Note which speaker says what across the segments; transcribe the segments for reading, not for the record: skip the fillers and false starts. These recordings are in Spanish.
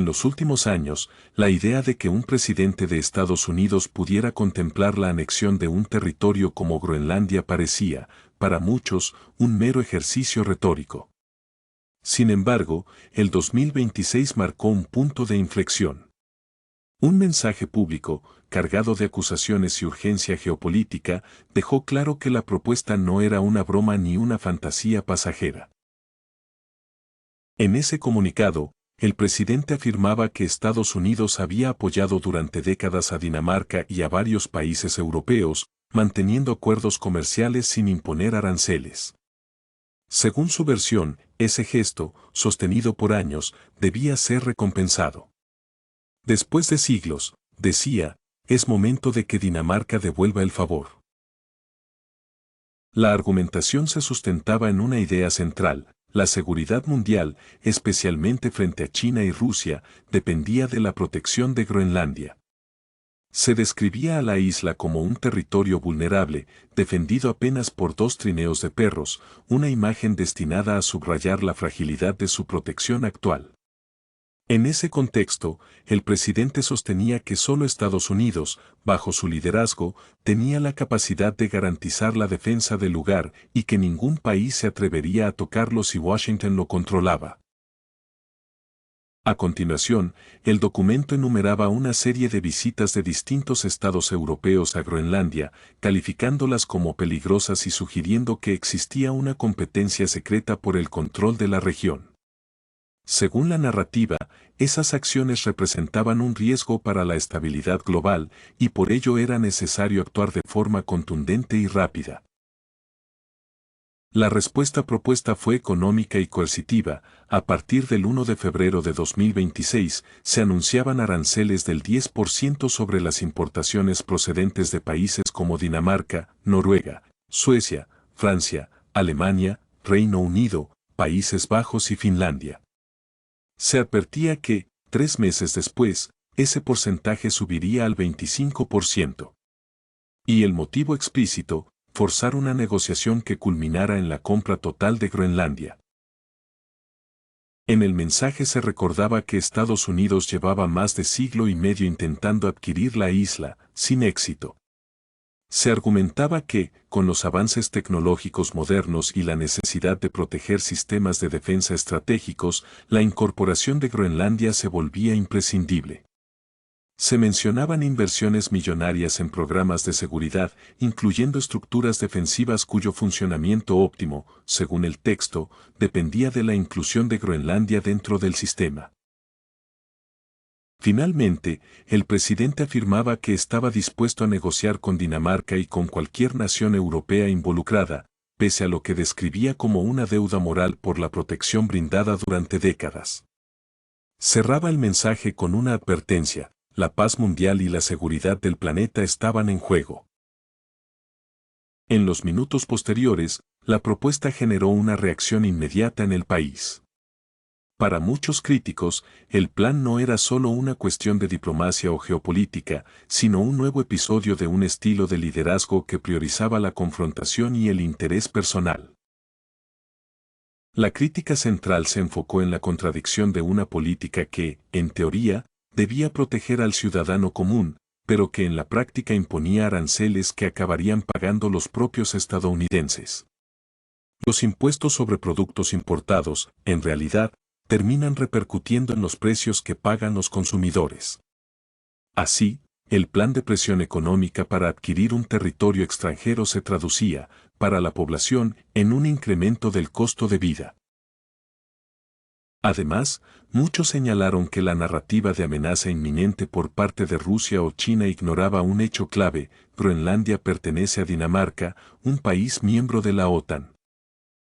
Speaker 1: los últimos años, la idea de que un presidente de Estados Unidos pudiera contemplar la anexión de un territorio como Groenlandia parecía, para muchos, un mero ejercicio retórico. Sin embargo, el 2026 marcó un punto de inflexión. Un mensaje público, cargado de acusaciones y urgencia geopolítica, dejó claro que la propuesta no era una broma ni una fantasía pasajera. En ese comunicado, el presidente afirmaba que Estados Unidos había apoyado durante décadas a Dinamarca y a varios países europeos, manteniendo acuerdos comerciales sin imponer aranceles. Según su versión, ese gesto, sostenido por años, debía ser recompensado. Después de siglos, decía, es momento de que Dinamarca devuelva el favor. La argumentación se sustentaba en una idea central: la seguridad mundial, especialmente frente a China y Rusia, dependía de la protección de Groenlandia. Se describía a la isla como un territorio vulnerable, defendido apenas por 2 trineos de perros, una imagen destinada a subrayar la fragilidad de su protección actual. En ese contexto, el presidente sostenía que solo Estados Unidos, bajo su liderazgo, tenía la capacidad de garantizar la defensa del lugar y que ningún país se atrevería a tocarlo si Washington lo controlaba. A continuación, el documento enumeraba una serie de visitas de distintos estados europeos a Groenlandia, calificándolas como peligrosas y sugiriendo que existía una competencia secreta por el control de la región. Según la narrativa, esas acciones representaban un riesgo para la estabilidad global y por ello era necesario actuar de forma contundente y rápida. La respuesta propuesta fue económica y coercitiva. A partir del 1 de febrero de 2026, se anunciaban aranceles del 10% sobre las importaciones procedentes de países como Dinamarca, Noruega, Suecia, Francia, Alemania, Reino Unido, Países Bajos y Finlandia. Se advertía que, 3 meses después, ese porcentaje subiría al 25%. Y el motivo explícito: forzar una negociación que culminara en la compra total de Groenlandia. En el mensaje se recordaba que Estados Unidos llevaba más de siglo y medio intentando adquirir la isla, sin éxito. Se argumentaba que, con los avances tecnológicos modernos y la necesidad de proteger sistemas de defensa estratégicos, la incorporación de Groenlandia se volvía imprescindible. Se mencionaban inversiones millonarias en programas de seguridad, incluyendo estructuras defensivas cuyo funcionamiento óptimo, según el texto, dependía de la inclusión de Groenlandia dentro del sistema. Finalmente, el presidente afirmaba que estaba dispuesto a negociar con Dinamarca y con cualquier nación europea involucrada, pese a lo que describía como una deuda moral por la protección brindada durante décadas. Cerraba el mensaje con una advertencia: la paz mundial y la seguridad del planeta estaban en juego. En los minutos posteriores, la propuesta generó una reacción inmediata en el país. Para muchos críticos, el plan no era solo una cuestión de diplomacia o geopolítica, sino un nuevo episodio de un estilo de liderazgo que priorizaba la confrontación y el interés personal. La crítica central se enfocó en la contradicción de una política que, en teoría, debía proteger al ciudadano común, pero que en la práctica imponía aranceles que acabarían pagando los propios estadounidenses. Los impuestos sobre productos importados, en realidad, terminan repercutiendo en los precios que pagan los consumidores. Así, el plan de presión económica para adquirir un territorio extranjero se traducía, para la población, en un incremento del costo de vida. Además, muchos señalaron que la narrativa de amenaza inminente por parte de Rusia o China ignoraba un hecho clave: Groenlandia pertenece a Dinamarca, un país miembro de la OTAN.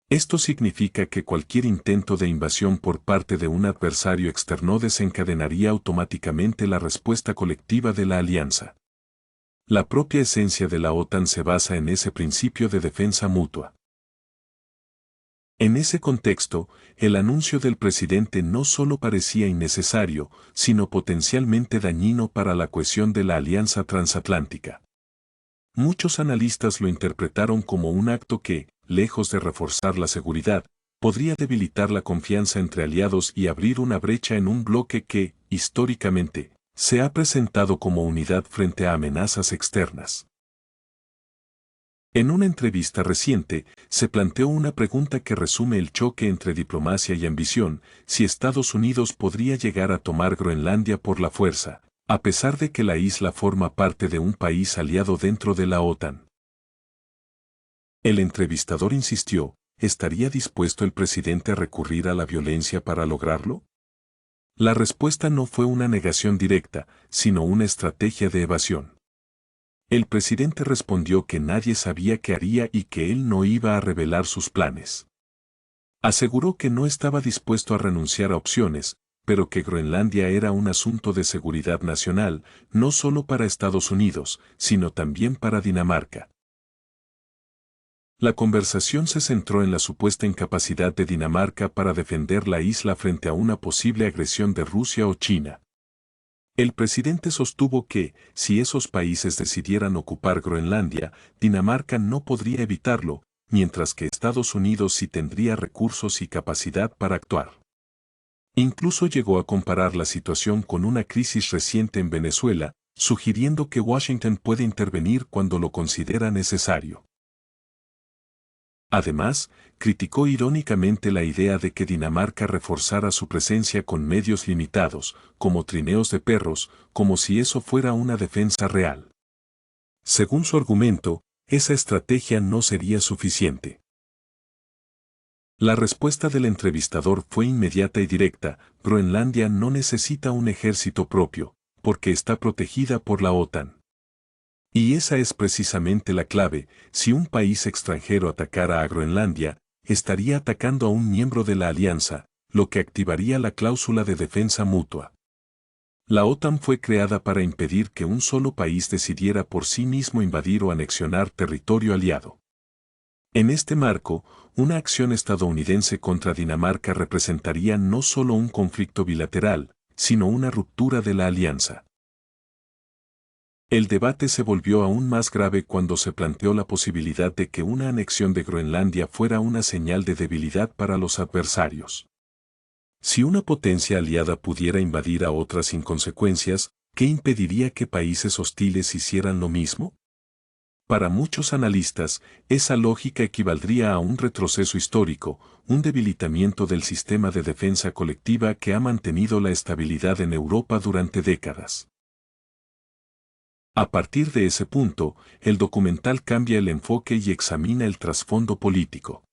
Speaker 1: Esto significa que cualquier intento de invasión por parte de un adversario externo desencadenaría automáticamente la respuesta colectiva de la alianza. La propia esencia de la OTAN se basa en ese principio de defensa mutua. En ese contexto, el anuncio del presidente no solo parecía innecesario, sino potencialmente dañino para la cohesión de la alianza transatlántica. Muchos analistas lo interpretaron como un acto que, lejos de reforzar la seguridad, podría debilitar la confianza entre aliados y abrir una brecha en un bloque que, históricamente, se ha presentado como unidad frente a amenazas externas. En una entrevista reciente, se planteó una pregunta que resume el choque entre diplomacia y ambición: si Estados Unidos podría llegar a tomar Groenlandia por la fuerza, a pesar de que la isla forma parte de un país aliado dentro de la OTAN. El entrevistador insistió: ¿estaría dispuesto el presidente a recurrir a la violencia para lograrlo? La respuesta no fue una negación directa, sino una estrategia de evasión. El presidente respondió que nadie sabía qué haría y que él no iba a revelar sus planes. Aseguró que no estaba dispuesto a renunciar a opciones, pero que Groenlandia era un asunto de seguridad nacional, no solo para Estados Unidos, sino también para Dinamarca. La conversación se centró en la supuesta incapacidad de Dinamarca para defender la isla frente a una posible agresión de Rusia o China. El presidente sostuvo que, si esos países decidieran ocupar Groenlandia, Dinamarca no podría evitarlo, mientras que Estados Unidos sí tendría recursos y capacidad para actuar. Incluso llegó a comparar la situación con una crisis reciente en Venezuela, sugiriendo que Washington puede intervenir cuando lo considera necesario. Además, criticó irónicamente la idea de que Dinamarca reforzara su presencia con medios limitados, como trineos de perros, como si eso fuera una defensa real. Según su argumento, esa estrategia no sería suficiente. La respuesta del entrevistador fue inmediata y directa: Groenlandia no necesita un ejército propio, porque está protegida por la OTAN. Y esa es precisamente la clave: si un país extranjero atacara a Groenlandia, estaría atacando a un miembro de la alianza, lo que activaría la cláusula de defensa mutua. La OTAN fue creada para impedir que un solo país decidiera por sí mismo invadir o anexionar territorio aliado. En este marco, una acción estadounidense contra Dinamarca representaría no solo un conflicto bilateral, sino una ruptura de la alianza. El debate se volvió aún más grave cuando se planteó la posibilidad de que una anexión de Groenlandia fuera una señal de debilidad para los adversarios. Si una potencia aliada pudiera invadir a otra sin consecuencias, ¿qué impediría que países hostiles hicieran lo mismo? Para muchos analistas, esa lógica equivaldría a un retroceso histórico, un debilitamiento del sistema de defensa colectiva que ha mantenido la estabilidad en Europa durante décadas. A partir de ese punto, el documental cambia el enfoque y examina el trasfondo político.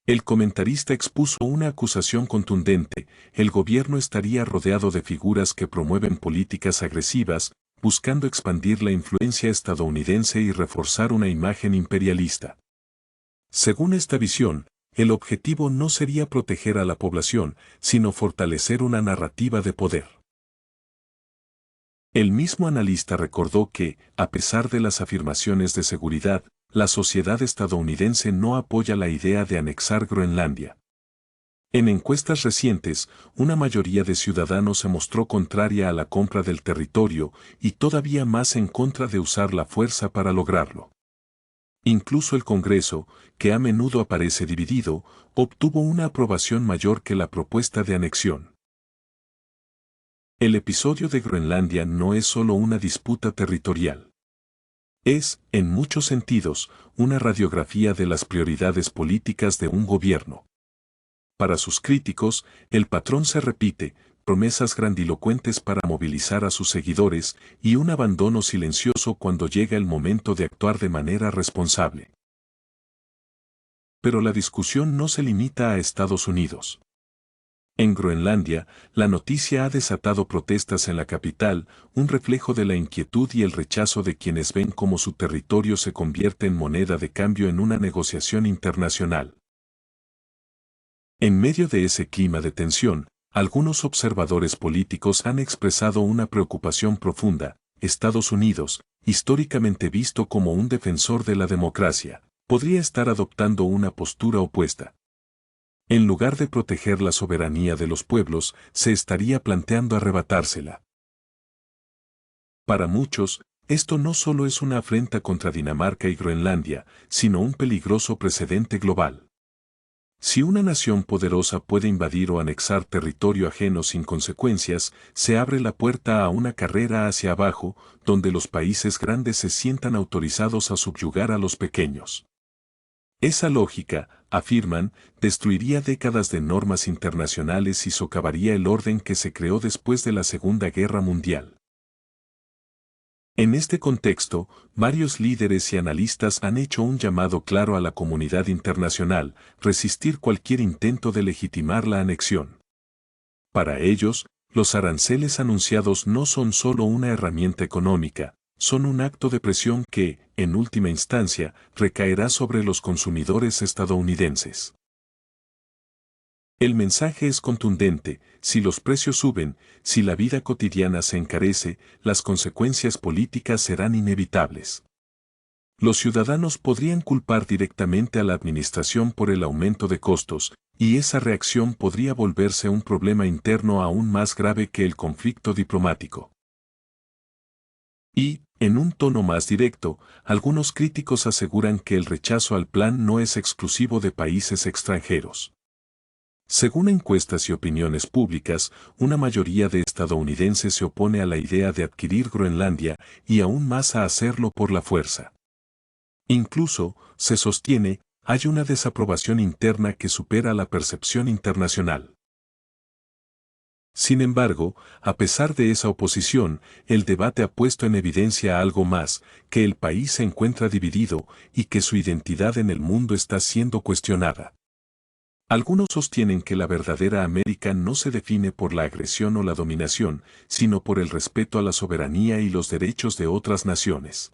Speaker 1: El comentarista expuso una acusación contundente: el gobierno estaría rodeado de figuras que promueven políticas agresivas, buscando expandir la influencia estadounidense y reforzar una imagen imperialista. Según esta visión, el objetivo no sería proteger a la población, sino fortalecer una narrativa de poder. El mismo analista recordó que, a pesar de las afirmaciones de seguridad, la sociedad estadounidense no apoya la idea de anexar Groenlandia. En encuestas recientes, una mayoría de ciudadanos se mostró contraria a la compra del territorio y todavía más en contra de usar la fuerza para lograrlo. Incluso el Congreso, que a menudo aparece dividido, obtuvo una aprobación mayor que la propuesta de anexión. El episodio de Groenlandia no es solo una disputa territorial. Es, en muchos sentidos, una radiografía de las prioridades políticas de un gobierno. Para sus críticos, el patrón se repite: promesas grandilocuentes para movilizar a sus seguidores y un abandono silencioso cuando llega el momento de actuar de manera responsable. Pero la discusión no se limita a Estados Unidos. En Groenlandia, la noticia ha desatado protestas en la capital, un reflejo de la inquietud y el rechazo de quienes ven cómo su territorio se convierte en moneda de cambio en una negociación internacional. En medio de ese clima de tensión, algunos observadores políticos han expresado una preocupación profunda: Estados Unidos, históricamente visto como un defensor de la democracia, podría estar adoptando una postura opuesta. En lugar de proteger la soberanía de los pueblos, se estaría planteando arrebatársela. Para muchos, esto no solo es una afrenta contra Dinamarca y Groenlandia, sino un peligroso precedente global. Si una nación poderosa puede invadir o anexar territorio ajeno sin consecuencias, se abre la puerta a una carrera hacia abajo, donde los países grandes se sientan autorizados a subyugar a los pequeños. Esa lógica, afirman, destruiría décadas de normas internacionales y socavaría el orden que se creó después de la Segunda Guerra Mundial. En este contexto, varios líderes y analistas han hecho un llamado claro a la comunidad internacional, resistir cualquier intento de legitimar la anexión. Para ellos, los aranceles anunciados no son solo una herramienta económica, son un acto de presión que, en última instancia, recaerá sobre los consumidores estadounidenses. El mensaje es contundente: si los precios suben, si la vida cotidiana se encarece, las consecuencias políticas serán inevitables. Los ciudadanos podrían culpar directamente a la administración por el aumento de costos, y esa reacción podría volverse un problema interno aún más grave que el conflicto diplomático. Y, en un tono más directo, algunos críticos aseguran que el rechazo al plan no es exclusivo de países extranjeros. Según encuestas y opiniones públicas, una mayoría de estadounidenses se opone a la idea de adquirir Groenlandia y aún más a hacerlo por la fuerza. Incluso, se sostiene, hay una desaprobación interna que supera la percepción internacional. Sin embargo, a pesar de esa oposición, el debate ha puesto en evidencia algo más: que el país se encuentra dividido y que su identidad en el mundo está siendo cuestionada. Algunos sostienen que la verdadera América no se define por la agresión o la dominación, sino por el respeto a la soberanía y los derechos de otras naciones.